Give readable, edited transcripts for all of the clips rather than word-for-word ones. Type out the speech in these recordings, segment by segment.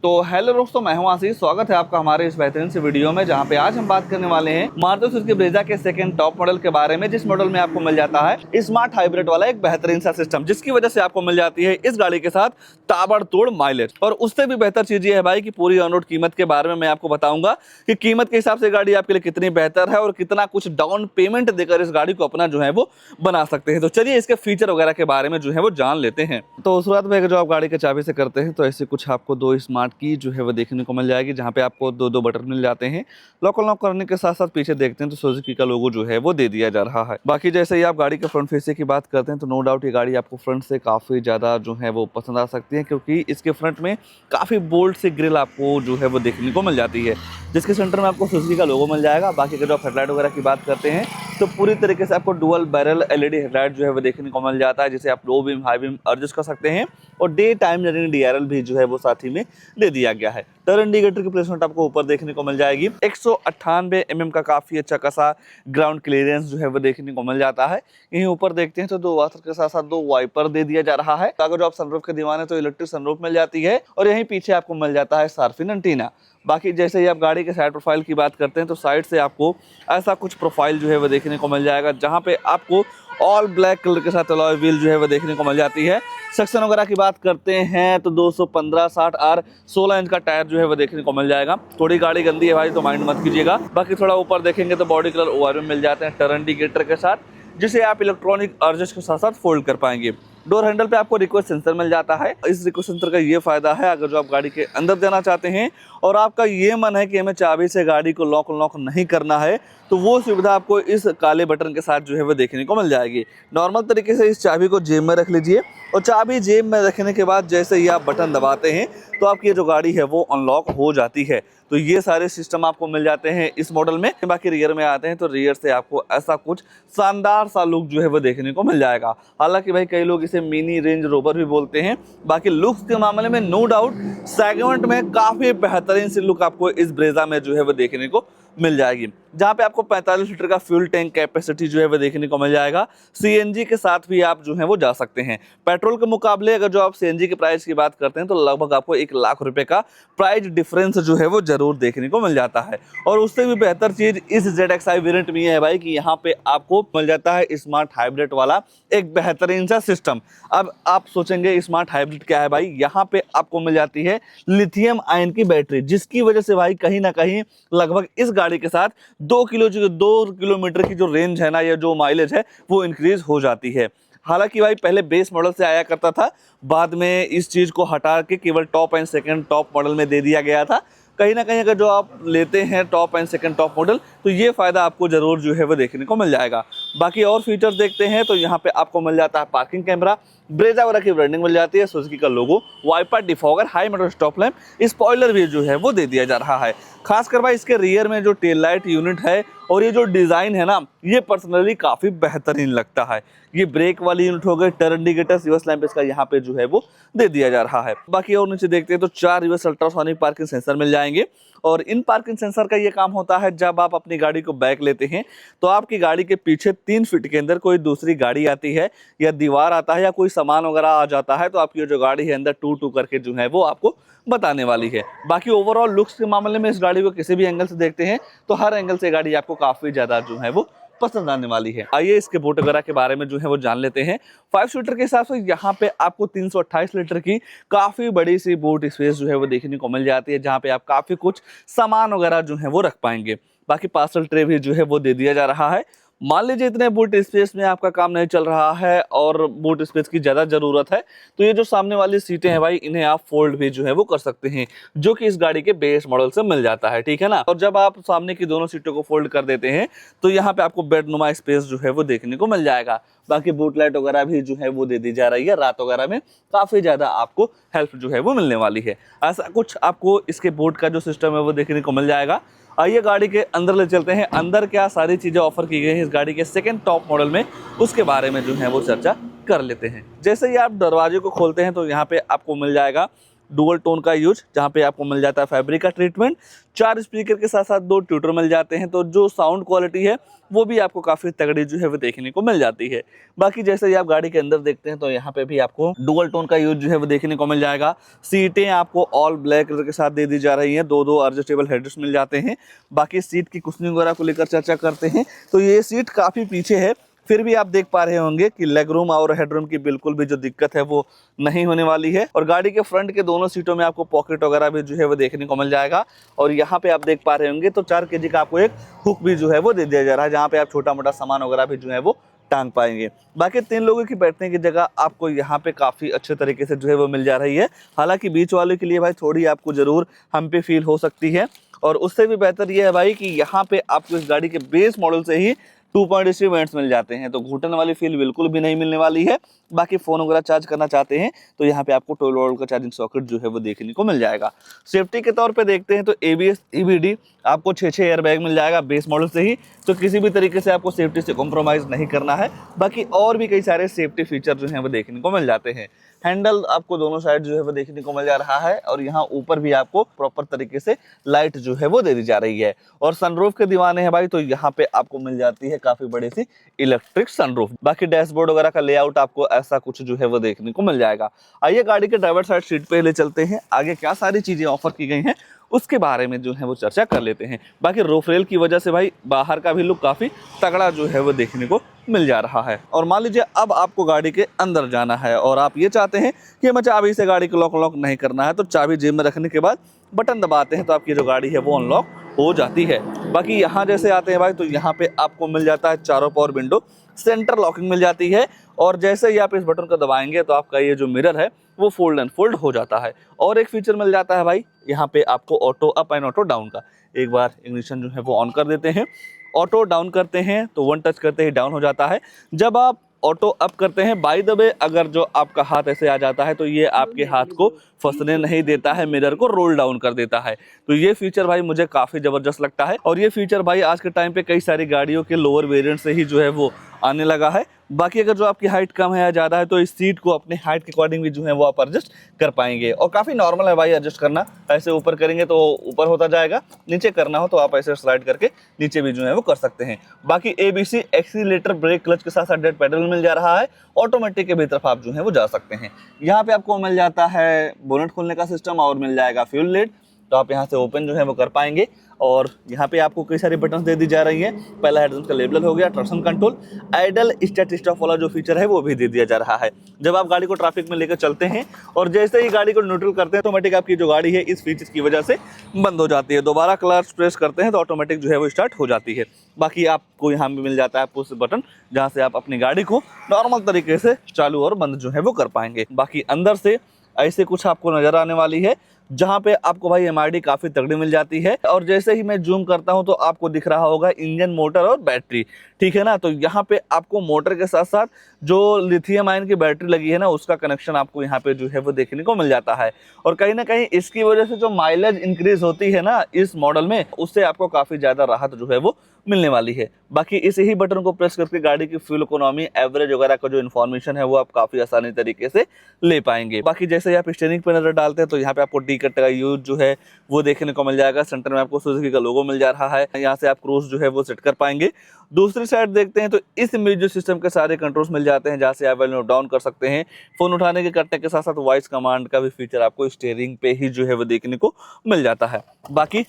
तो हेलो दोस्तों, मैं हूं आशीष। स्वागत है आपका हमारे इस बेहतरीन से वीडियो में, जहां पे आज हम बात करने वाले हैं मारुति सुजुकी ब्रेजा के सेकंड टॉप मॉडल के बारे में, जिस मॉडल में आपको मिल जाता है स्मार्ट हाइब्रिड वाला एक बेहतरीन सा सिस्टम, जिसकी वजह से आपको मिल जाती है इस गाड़ी के साथ ताबड़तोड़ माइलेज। और उससे भी बेहतर चीज ये है भाई कि पूरी ऑन रोड कीमत के बारे में मैं आपको बताऊंगा कि कीमत के हिसाब से गाड़ी आपके लिए कितनी बेहतर है और कितना कुछ डाउन पेमेंट देकर इस गाड़ी को अपना जो है वो बना सकते हैं। तो चलिए इसके फीचर वगैरह के बारे में जो है वो जान लेते हैं। तो शुरुआत में जो आप गाड़ी के चाबी से करते हैं तो ऐसे कुछ आपको दो स्मार्ट की जो है वो देखने को मिल जाएगी, जहाँ पे आपको दो बटन मिल जाते हैं। लॉक अनलॉक करने के साथ साथ पीछे देखते हैं तो सुजुकी का लोगो जो है वो दे दिया जा रहा है। बाकी जैसे ही आप गाड़ी के फ्रंट फेस की बात करते हैं तो नो डाउट ये गाड़ी आपको फ्रंट से काफी ज्यादा जो है वो पसंद आ सकती है, क्योंकि इसके फ्रंट में काफी बोल्ड से ग्रिल आपको जो है वो देखने को मिल जाती है, जिसके सेंटर में आपको सुजुकी का लोगो मिल जाएगा। बाकी अगर आप हेडलाइट वगैरह की बात करते हैं तो पूरी तरीके से आपको डुअल बैरल एलईडी हेडलाइट जो है वो देखने को मिल जाता है, जिसे आप low beam high beam adjust कर सकते हैं। और डे टाइम रनिंग डीआरएल भी जो है वो साथ ही में दे दिया गया है। टर्न इंडिकेटर की प्लेसमेंट आपको ऊपर देखने को मिल जाएगी। 198 mm का काफी अच्छा खासा ग्राउंड क्लियरेंस जो है वो देखने को मिल जाता है। यहीं ऊपर देखते हैं तो दो वाशर के साथ साथ दो वाइपर दे दिया जा रहा है। अगर जो आप सनरूफ के दीवाने तो इलेक्ट्रिक सनरूफ मिल जाती है। और यहीं पीछे आपको मिल जाता है शार्पिन एंटीना। बाकी जैसे ही आप गाड़ी के साइड प्रोफाइल की बात करते हैं तो साइड से आपको ऐसा कुछ प्रोफाइल जो है वो देखने को मिल जाएगा, जहाँ पे आपको ऑल ब्लैक कलर के साथ अलॉय व्हील जो है वो देखने को मिल जाती है। सेक्शन वगैरह की बात करते हैं तो 215/60R 16 इंच का टायर जो है वो देखने को मिल जाएगा। थोड़ी गाड़ी गंदी है भाई तो माइंड मत कीजिएगा। बाकी थोड़ा ऊपर देखेंगे तो बॉडी कलर ओआर में मिल जाते हैं टर्न इंडिकेटर के साथ, जिसे आप इलेक्ट्रॉनिक एडजस्ट के साथ साथ फोल्ड कर पाएंगे। डोर हैंडल पे आपको रिक्वेस्ट सेंसर मिल जाता है। इस रिक्वेस्ट सेंसर का ये फायदा है, अगर जो आप गाड़ी के अंदर जाना चाहते हैं और आपका ये मन है कि हमें चाबी से गाड़ी को लॉक नहीं करना है, तो वो सुविधा आपको इस काले बटन के साथ जो है वो देखने को मिल जाएगी। नॉर्मल तरीके से इस चाबी को जेब में रख लीजिए और चाबी जेब में रखने के बाद जैसे ही आप बटन दबाते हैं तो आपकी जो गाड़ी है वो अनलॉक हो जाती है। तो ये सारे सिस्टम आपको मिल जाते हैं इस मॉडल में। बाकी रियर में आते हैं तो रियर से आपको ऐसा कुछ शानदार सा लुक जो है वो देखने को मिल जाएगा। हालांकि भाई कई लोग इसे मिनी रेंज रोवर भी बोलते हैं। बाकी लुक्स के मामले में नो डाउट सेगमेंट में काफी बेहतरीन सी लुक आपको इस ब्रेजा में जो है वो देखने को मिल जाएगी, जहाँ पे आपको 45 लीटर का फ्यूल टैंक कैपेसिटी जो है वो देखने को मिल जाएगा। सीएनजी के साथ भी आप जो है वो जा सकते हैं। पेट्रोल के मुकाबले अगर जो आप सीएनजी के प्राइस की बात करते हैं तो लगभग आपको 1 लाख रुपए का प्राइस डिफरेंस जो है वो जरूर देखने को मिल जाता है। और उससे भी बेहतर चीज इस ZXi वेरिएंट में है भाई कि यहाँ पे आपको मिल जाता है स्मार्ट हाइब्रिड वाला एक बेहतरीन सा सिस्टम। अब आप सोचेंगे स्मार्ट हाइब्रिड क्या है भाई, यहाँ पे आपको मिल जाती है लिथियम आयन की बैटरी, जिसकी वजह से भाई कहीं ना कहीं लगभग इस गाड़ी के साथ 2 किलोमीटर की जो रेंज है ना, या जो माइलेज है वो इंक्रीज हो जाती है। हालांकि भाई पहले बेस मॉडल से आया करता था, बाद में इस चीज को हटा के केवल top and second top model में दे दिया गया था। कहीं ना कहीं अगर जो आप लेते हैं top and second top model तो ये फायदा आपको जरूर जो है वो देखने को मिल जाएगा। बाकी और फीचर्स देखते हैं तो यहाँ पे आपको मिल जाता है पार्किंग कैमरा, ब्रेजा वगैरह की ब्रांडिंग मिल जाती है, सुजुकी का logo, wiper, defogger, high motor stop lamp, spoiler भी जो है वो दे दिया जा रहा है। खासकर भाई इसके रियर में जो टेल लाइट यूनिट है और ये जो डिजाइन है ना, ये पर्सनली काफी बेहतरीन लगता है। ये ब्रेक वाली यूनिट हो गई, टर्न इंडिकेटर, रिवर्स लैंप इसका यहाँ पे जो है वो दे दिया जा रहा है। बाकी और नीचे देखते हैं तो 4 रिवर्स अल्ट्रासोनिक पार्किंग सेंसर मिल जाएंगे। और इन पार्किंग सेंसर का ये काम होता है, जब आप अपनी गाड़ी को बैक लेते हैं तो आपकी गाड़ी के पीछे 3 फीट के अंदर कोई दूसरी गाड़ी आती है या दीवार आता है या कोई सामान वगैरह आ जाता है तो आपकी जो गाड़ी है अंदर टू करके जो है वो आपको बताने वाली है। बाकी ओवरऑल लुक्स के मामले में इस गाड़ी को किसी भी एंगल से देखते हैं तो हर एंगल से गाड़ी आपको काफी ज्यादा जो है वो पसंद आने वाली है। आइए इसके बूट वगैरह के बारे में जो है वो जान लेते हैं। 5 सीटर के हिसाब से यहाँ पे आपको 328 लीटर की काफी बड़ी सी बूट स्पेस जो है वो देखने को मिल जाती है, जहाँ पे आप काफी कुछ सामान वगैरह जो है वो रख पाएंगे। बाकी पार्सल ट्रे भी जो है वो दे दिया जा रहा है। मान लीजिए इतने बूट स्पेस में आपका काम नहीं चल रहा है और बूट स्पेस की ज्यादा जरूरत है तो ये जो सामने वाली सीटें हैं भाई, इन्हें आप फोल्ड भी जो है वो कर सकते हैं, जो कि इस गाड़ी के बेस मॉडल से मिल जाता है, ठीक है ना। और जब आप सामने की दोनों सीटों को फोल्ड कर देते हैं तो यहाँ पे आपको बेडनुमा स्पेस जो है वो देखने को मिल जाएगा। बाकी बूट लाइट वगैरह भी जो है वो दे दी जा रही है, रात वगैरह में काफी ज्यादा आपको हेल्प जो है वो मिलने वाली है। ऐसा कुछ आपको इसके बूट का जो सिस्टम है वो देखने को मिल जाएगा। आइए गाड़ी के अंदर ले चलते हैं, अंदर क्या सारी चीजें ऑफर की गई हैं इस गाड़ी के सेकंड टॉप मॉडल में, उसके बारे में जो है वो चर्चा कर लेते हैं। जैसे ही आप दरवाजे को खोलते हैं तो यहाँ पे आपको मिल जाएगा डुअल टोन का यूज, जहाँ पे आपको मिल जाता है फैब्रिक का ट्रीटमेंट, 4 स्पीकर के साथ साथ 2 ट्यूटर मिल जाते हैं, तो जो साउंड क्वालिटी है वो भी आपको काफ़ी तगड़ी जो है वो देखने को मिल जाती है। बाकी जैसे ही आप गाड़ी के अंदर देखते हैं तो यहाँ पे भी आपको डुअल टोन का यूज जो है वो देखने को मिल जाएगा। सीटें आपको ऑल ब्लैक कलर के साथ दे दी जा रही हैं, 2 एडजस्टेबल हेडरेस्ट मिल जाते हैं। बाकी सीट की कुशनिंग वगैरह को लेकर चर्चा करते हैं तो ये सीट काफ़ी पीछे है, फिर भी आप देख पा रहे होंगे कि लेग रूम और हेडरूम की बिल्कुल भी जो दिक्कत है वो नहीं होने वाली है। और गाड़ी के फ्रंट के दोनों सीटों में आपको पॉकेट वगैरह भी जो है वो देखने को मिल जाएगा। और यहाँ पे आप देख पा रहे होंगे तो 4 केजी का आपको एक हुक भी जो है वो दे दिया जा रहा है, जहाँ पे आप छोटा मोटा सामान वगैरह भी जो है वो टांग पाएंगे। बाकी 3 लोगों की बैठने की जगह आपको यहाँ पे काफ़ी अच्छे तरीके से जो है वो मिल जा रही है। हालांकि बीच वाले के लिए भाई थोड़ी आपको ज़रूर हम पे फील हो सकती है, और उससे भी बेहतर ये है भाई कि यहाँ पे आपको इस गाड़ी के बेस मॉडल से ही 2.3 वेंट्स मिल जाते हैं, तो घुटन वाली फील बिल्कुल भी नहीं मिलने वाली है। बाकी फ़ोन वगैरह चार्ज करना चाहते हैं तो यहाँ पे आपको 12 वोल्ट का चार्जिंग सॉकेट जो है वो देखने को मिल जाएगा। सेफ्टी के तौर पे देखते हैं तो ABS EBD आपको 6 एयरबैग मिल जाएगा बेस मॉडल से ही, तो किसी भी तरीके से आपको सेफ्टी से कॉम्प्रोमाइज़ नहीं करना है। बाकी और भी कई सारे सेफ्टी फीचर जो हैं वो देखने को मिल जाते हैं। हैंडल आपको दोनों साइड जो है वो देखने को मिल जा रहा है, और यहाँ ऊपर भी आपको प्रॉपर तरीके से लाइट जो है वो दे दी जा रही है। और सनरूफ के दीवाने हैं भाई तो यहाँ पे आपको मिल जाती है काफ़ी बड़ी सी इलेक्ट्रिक सनरूफ। बाकी डैशबोर्ड वगैरह का लेआउट आपको ऐसा कुछ जो है वो देखने को मिल जाएगा। आइए गाड़ी के ड्राइवर साइड सीट पे ले चलते हैं, आगे क्या सारी चीज़ें ऑफर की गई हैं उसके बारे में जो है वो चर्चा कर लेते हैं। बाकी रूफ रेल की वजह से भाई बाहर का भी लुक काफ़ी तगड़ा जो है वो देखने को मिल जा रहा है। और मान लीजिए अब आपको गाड़ी के अंदर जाना है और आप ये चाहते हैं कि हमें चाबी से गाड़ी को लॉक नहीं करना है, तो चाबी जेब में रखने के बाद बटन दबाते हैं तो आपकी जो गाड़ी है वो अनलॉक हो जाती है। बाकी यहाँ जैसे आते हैं भाई तो यहाँ पे आपको मिल जाता है चारों पावर विंडो, सेंटर लॉकिंग मिल जाती है, और जैसे ही आप इस बटन को दबाएंगे तो आपका ये जो मिरर है वो फोल्ड एंड फोल्ड हो जाता है। और एक फीचर मिल जाता है भाई यहाँ पे आपको auto up and auto down का। एक बार इग्निशन जो है वो ऑन कर देते हैं, ऑटो डाउन करते हैं तो 1 टच करते ही डाउन हो जाता है। जब आप ऑटो अप करते हैं, बाय द वे अगर जो आपका हाथ ऐसे आ जाता है तो ये आपके हाथ को फंसने नहीं देता है, मिरर को रोल डाउन कर देता है। तो ये फीचर भाई मुझे काफ़ी ज़बरदस्त लगता है, और ये फीचर भाई आज के टाइम पे कई सारी गाड़ियों के लोअर वेरिएंट से ही जो है वो आने लगा है। बाकी अगर जो आपकी हाइट कम है या ज़्यादा है तो इस सीट को अपने हाइट के अकॉर्डिंग भी जो है वो आप एडजस्ट कर पाएंगे, और काफ़ी नॉर्मल है भाई एडजस्ट करना। ऐसे ऊपर करेंगे तो ऊपर होता जाएगा, नीचे करना हो तो आप ऐसे स्लाइड करके नीचे भी जो है वो कर सकते हैं। बाकी ABC एक्सीलेटर ब्रेक क्लच के साथ साथ डेड पेडल मिल जा रहा है, ऑटोमेटिक के भी तरफ आप जो है वो जा सकते हैं। यहाँ पे आपको मिल जाता है बोनट खोलने का सिस्टम और मिल जाएगा फ्यूल लिड, तो आप यहाँ से ओपन जो है वो कर पाएंगे। और यहाँ पे आपको कई सारी बटन दे दी जा रही हैं। पहला हेडलाइट का लेबल हो गया, traction control, idol start stop वाला जो फीचर है वो भी दे दिया जा रहा है। जब आप गाड़ी को ट्रैफिक में लेकर चलते हैं और जैसे ही गाड़ी को न्यूट्रल करते हैं तो ऑटोमेटिक आपकी जो गाड़ी है इस फीचर की वजह से बंद हो जाती है। दोबारा क्लच प्रेस करते हैं तो ऑटोमेटिक जो है वो स्टार्ट हो जाती है। बाकी आपको यहाँ भी मिल जाता है पुश बटन, जहाँ से आप अपनी गाड़ी को नॉर्मल तरीके से चालू और बंद जो है वो कर पाएंगे। बाकी अंदर से ऐसे कुछ आपको नजर आने वाली है, जहाँ पे आपको भाई MID काफ़ी तगड़ी मिल जाती है। और जैसे ही मैं जूम करता हूँ तो आपको दिख रहा होगा इंजन, मोटर और बैटरी, ठीक है ना। तो यहाँ पे आपको मोटर के साथ साथ जो लिथियम आयन की बैटरी लगी है ना उसका कनेक्शन आपको यहाँ पे जो है वो देखने को मिल जाता है। और कहीं ना कहीं इसकी वजह से जो माइलेज इंक्रीज होती है ना इस मॉडल में, उससे आपको काफ़ी ज़्यादा राहत जो है वो मिलने वाली है। बाकी इसी ही बटन को प्रेस करके गाड़ी की फ्यूल इकोनॉमी, एवरेज वगैरह का जो इन्फॉर्मेशन है वो आप काफ़ी आसानी तरीके से ले पाएंगे। बाकी जैसे आप स्टीयरिंग पे नजर डालते हैं तो यहाँ पे आपको डी-कट का यूज जो है वो देखने को मिल जाएगा। सेंटर में आपको सुजुकी का लोगो मिल जा रहा है, यहाँ से आप क्रूज जो है वो सेट कर पाएंगे। दूसरी साइड देखते हैं तो इस म्यूजिक सिस्टम के सारे कंट्रोल्स मिल जाते हैं, जहाँ से आप वॉल्यूम डाउन कर सकते हैं। फोन उठाने के करने के साथ साथ वॉइस कमांड का भी फीचर आपको स्टीयरिंग पे ही जो है वो देखने को मिल जाता है। बाकी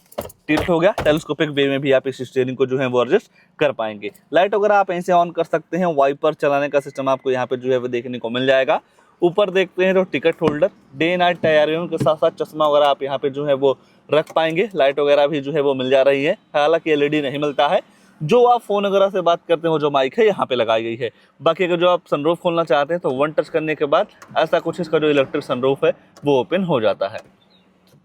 टिल्ट हो गया, टेलीस्कोपिक वे में भी आप इस स्टीयरिंग को जो है वो एडजस्ट कर पाएंगे। लाइट वगैरह आप ऐसे ऑन कर सकते हैं। वाइपर चलाने का सिस्टम आपको यहाँ पे जो है वो देखने को मिल जाएगा। ऊपर देखते हैं तो टिकट होल्डर, डे नाइट टायरियम के साथ साथ चश्मा वगैरह आप यहाँ पे जो है वो रख पाएंगे। लाइट वगैरह भी जो है वो मिल जा रही है, हालांकि LED नहीं मिलता है। जो आप फोन वगैरह से बात करते हैं वो जो माइक है यहाँ पे लगाई गई है। बाकी अगर जो आप सनरूफ खोलना चाहते हैं तो 1 टच करने के बाद ऐसा कुछ इसका जो इलेक्ट्रिक सनरूफ है वो ओपन हो जाता है।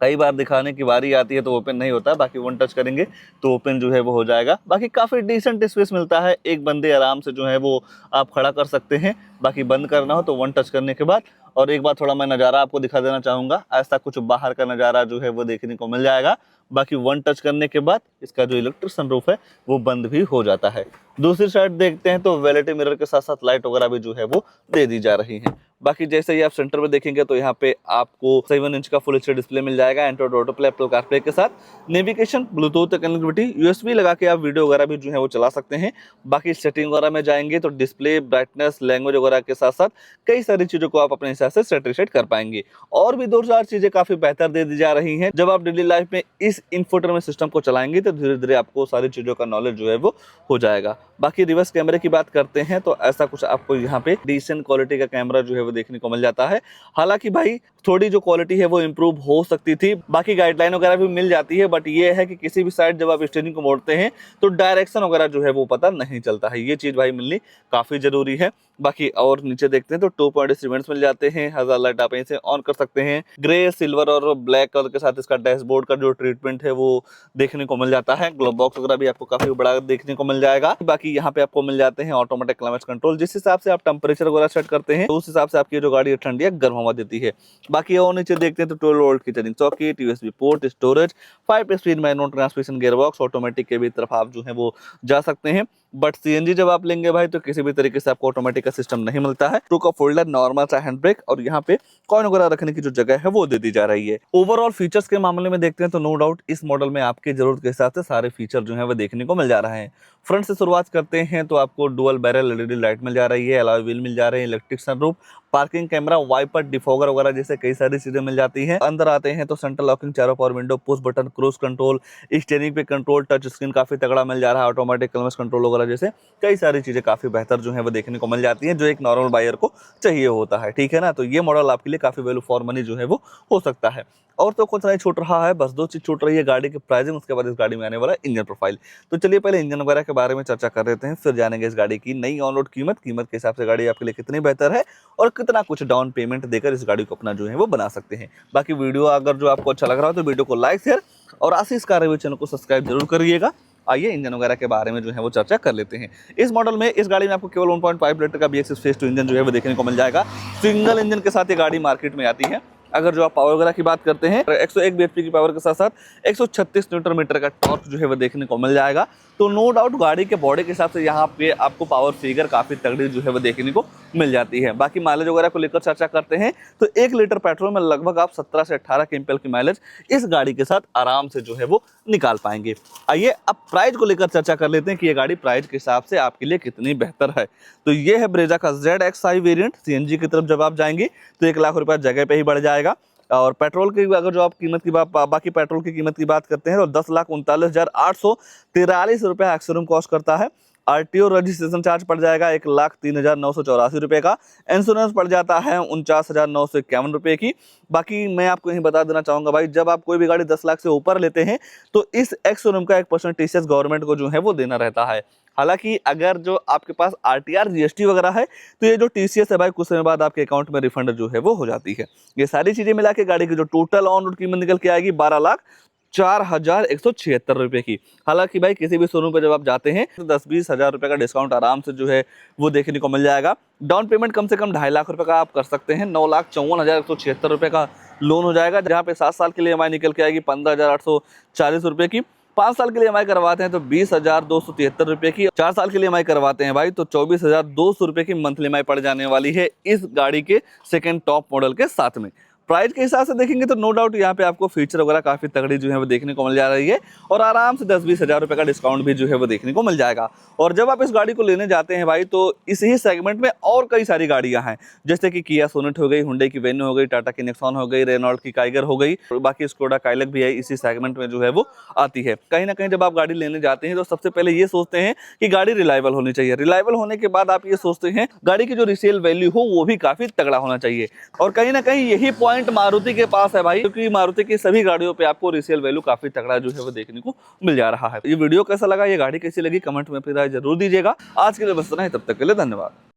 कई बार दिखाने की बारी आती है तो ओपन नहीं होता, बाकी 1 टच करेंगे तो ओपन जो है वो हो जाएगा। बाकी काफ़ी डिसेंट स्पेस मिलता है, एक बंदे आराम से जो है वो आप खड़ा कर सकते हैं। बाकी बंद करना हो तो 1 टच करने के बाद। और एक बार थोड़ा मैं नज़ारा आपको दिखा देना चाहूँगा, ऐसा कुछ बाहर का नज़ारा जो है वो देखने को मिल जाएगा। बाकी वन टच करने के बाद इसका जो इलेक्ट्रिक सनरूफ है वो बंद भी हो जाता है। दूसरी साइड देखते हैं तो वैनिटी मिरर के साथ साथ लाइट वगैरह भी जो है वो दे दी जा रही है। बाकी जैसे ही आप सेंटर में देखेंगे तो यहाँ पे आपको 7 इंच का फुल एचडी डिस्प्ले मिल जाएगा Android auto play, Apple CarPlay के साथ, नेविगेशन, ब्लूटूथ कनेक्टिविटी, यूएसबी लगा के आप वीडियो वगैरह भी जो है वो चला सकते हैं। बाकी सेटिंग वगैरह में जाएंगे तो डिस्प्ले, ब्राइटनेस, लैंग्वेज वगैरह के साथ साथ कई सारी चीजों को आप अपने हिसाब से सेट कर पाएंगे। और भी 2-4 चीजें काफी बेहतर दे दी जा रही हैं। जब आप डेली लाइफ में इस इंफोटेनमेंट सिस्टम को चलाएंगे तो धीरे धीरे आपको सारी चीजों का नॉलेज जो है वो हो जाएगा। बाकी रिवर्स कैमरे की बात करते हैं तो ऐसा कुछ आपको यहाँ पे डिसेंट क्वालिटी का कैमरा जो है वो देखने को मिल जाता है। हालांकि भाई थोड़ी जो क्वालिटी है वो इंप्रूव हो सकती थी, बाकी गाइडलाइन वगैरह भी मिल जाती है, बट ये है कि किसी भी साइड जब आप स्टीयरिंग को मोड़ते हैं तो डायरेक्शन वगैरह जो है वो पता नहीं चलता है। ये चीज भाई मिलनी काफी जरूरी है। बाकी और नीचे देखते हैं तो 2.8 इवेंट्स मिल जाते हैं, 1000 लाइट आप यहीं से ऑन कर सकते हैं। ग्रे, सिल्वर और ब्लैक कलर के साथ इसका डैशबोर्ड का जो ट्रीटमेंट है वो देखने को मिल जाता है। ग्लोव बॉक्स वगैरह भी आपको काफी बड़ा देखने को मिल जाएगा। बाकी यहाँ पे आपको मिल जाते हैं ऑटोमेटिक क्लाइमेट कंट्रोल, जिस हिसाब से आप टेम्परेचर वगैरह सेट करते हैं तो उस हिसाब से आपकी जो गाड़ी है ठंडी या गर्म हवा देती है। बाकी और नीचे देखते हैं तो 12 वोल्ट की charging socket, USB port, storage, 5 speed manual transmission, gearbox, automatic के भी तरफ आप जो है वो जा सकते हैं। बट सीएनजी जब आप लेंगे भाई तो किसी भी तरीके से आपको ऑटोमेटिक का सिस्टम नहीं मिलता है। टू कप होल्डर, नॉर्मल सा हैंड ब्रेक और यहाँ पे कॉइन वगैरह रखने की जो जगह है वो दे दी जा रही है। ओवरऑल फीचर्स के मामले में देखते हैं तो नो डाउट इस मॉडल में आपके जरूरत के हिसाब से सारे फीचर जो है वो देखने को मिल जा रहे हैं। फ्रंट से शुरुआत करते हैं तो आपको डुअल बैरल एलईडी लाइट मिल जा रही है, अलॉय व्हील मिल जा रहे हैं, electric sunroof, parking camera, wiper, defogger वगैरह जैसे कई सारी चीजें मिल जाती हैं। अंदर आते हैं तो सेंट्रल लॉकिंग, चारों power window, push button, cruise control, steering पे कंट्रोल, टच स्क्रीन काफी तगड़ा मिल जा रहा है, ऑटोमेटिक क्लाइमेट कंट्रोल वगैरह जैसे कई सारी चीजें काफी बेहतर जो है वो देखने को मिल जाती हैं, जो एक नॉर्मल बायर को चाहिए होता है। ठीक है ना, तो ये मॉडल आपके लिए काफी वैल्यू फॉर मनी जो है वो हो सकता है। और तो कुछ नहीं छूट रहा है, बस 2 चीज छूट रही है, गाड़ी की प्राइसिंग, उसके बाद इस गाड़ी में आने वाला इंजन प्रोफाइल। तो चलिए पहले इंजन वगैरह के बारे में चर्चा कर लेते हैं, फिर जानेंगे इस गाड़ी की नई ऑन रोड कीमत के हिसाब से गाड़ी आपके लिए कितनी बेहतर है और कितना कुछ डाउन पेमेंट देकर इस गाड़ी को अपना जो है वो बना सकते हैं। बाकी वीडियो अगर जो आपको अच्छा लग रहा हो तो वीडियो को लाइक, शेयर और आशीष कार रिव्यू चैनल को सब्सक्राइब जरूर करिएगा। आइए इंजन वगैरह के बारे में जो है वो चर्चा कर लेते हैं। इस मॉडल में इस गाड़ी में आपको केवल 1.5 लीटर का BS6 फेज 2 इंजन जो है वो देखने को मिल जाएगा। सिंगल इंजन के साथ ये गाड़ी मार्केट में आती है। अगर जो आप पावर वगैरह की बात करते हैं 101 bhp की पावर के साथ साथ 136 न्यूटन मीटर का टॉर्क जो है वो देखने को मिल जाएगा। तो नो डाउट गाड़ी के बॉडी के हिसाब से यहाँ पे आपको पावर फिगर काफी तगड़ी जो है वो देखने को मिल जाती है। बाकी माइलेज वगैरह को लेकर चर्चा करते हैं तो 1 लीटर पेट्रोल में लगभग आप 17 से 18 क्विंटल की माइलेज इस गाड़ी के साथ आराम से जो है वो निकाल पाएंगे। आइए अब प्राइस को लेकर चर्चा कर लेते हैं कि ये गाड़ी प्राइस के हिसाब से आपके लिए कितनी बेहतर है। तो ये है ब्रेजा का ZXi वेरिएंट। सीएनजी की तरफ जब आप जाएंगे तो 1 लाख रुपया जगह पे ही बढ़ जाएगा। और पेट्रोल की अगर जो आप कीमत की बाकी पेट्रोल की कीमत की बात करते हैं तो 10,39,843 रुपये एक्स-शोरूम कॉस्ट करता है। आरटीओ रजिस्ट्रेशन चार्ज पड़ जाएगा 1,03,984 रुपये का। इंश्योरेंस पड़ जाता है 49,951 रुपये की। बाकी मैं आपको यही बता देना चाहूँगा भाई, जब आप कोई भी गाड़ी 10 लाख से ऊपर लेते हैं तो इस एक्स-शोरूम का 1% टीसीएस गवर्नमेंट को जो है वो देना रहता है। हालांकि अगर जो आपके पास आरटीआर जीएसटी वगैरह है तो ये जो टीसीएस है भाई कुछ समय बाद आपके अकाउंट में रिफंड जो है वो हो जाती है। ये सारी चीजें मिला के गाड़ी की जो टोटल ऑन रोड कीमत निकल के आएगी 12,04,176 रुपए की। हालांकि भाई किसी भी शोरूम पे जब आप जाते हैं तो 10-20 हज़ार रुपए का डिस्काउंट आराम से जो है वो देखने को मिल जाएगा। डाउन पेमेंट कम से कम 2.5 लाख रुपए का आप कर सकते हैं। 9,54,176 रुपए का लोन हो जाएगा, जहाँ पे 7 साल के लिए EMI निकल के आएगी 15,840 रुपए की। 5 साल के लिए EMI करवाते हैं तो 20,273 रुपए की। 4 साल के लिए EMI करवाते हैं भाई तो 24,200 रुपए की मंथली EMI पड़ जाने वाली है इस गाड़ी के सेकंड टॉप मॉडल के साथ में। प्राइस के हिसाब से देखेंगे तो नो डाउट यहाँ पे आपको फीचर वगैरह काफी तगड़ी जो है वो देखने को मिल जा रही है और आराम से 10-20 हज़ार रुपए का डिस्काउंट भी जो है वो देखने को मिल जाएगा। और जब आप इस गाड़ी को लेने जाते हैं भाई तो इसी सेगमेंट में और कई सारी गाड़ियां हैं, जैसे कि किया सोनेट हो गई, हुंडई की वेन्यू हो गई, टाटा की नेक्सॉन हो गई, रेनॉल्ट की काइगर हो गई, बाकी स्कोडा काइलक भी है इसी सेगमेंट में जो है वो आती है। कहीं ना कहीं जब आप गाड़ी लेने जाते हैं तो सबसे पहले ये सोचते हैं कि गाड़ी रिलायबल होनी चाहिए। रिलायबल होने के बाद आप ये सोचते हैं गाड़ी की जो रिसेल वैल्यू हो वो भी काफी तगड़ा होना चाहिए। और कहीं ना कहीं यही पॉइंट मारुति के पास है भाई, क्योंकि मारुति की सभी गाड़ियों पे आपको रिसेल वैल्यू काफी तगड़ा जो है वो देखने को मिल जा रहा है। ये वीडियो कैसा लगा, ये गाड़ी कैसी लगी, कमेंट में अपनी राय जरूर दीजिएगा। आज के लिए बस इतना ही, तब तक के लिए धन्यवाद।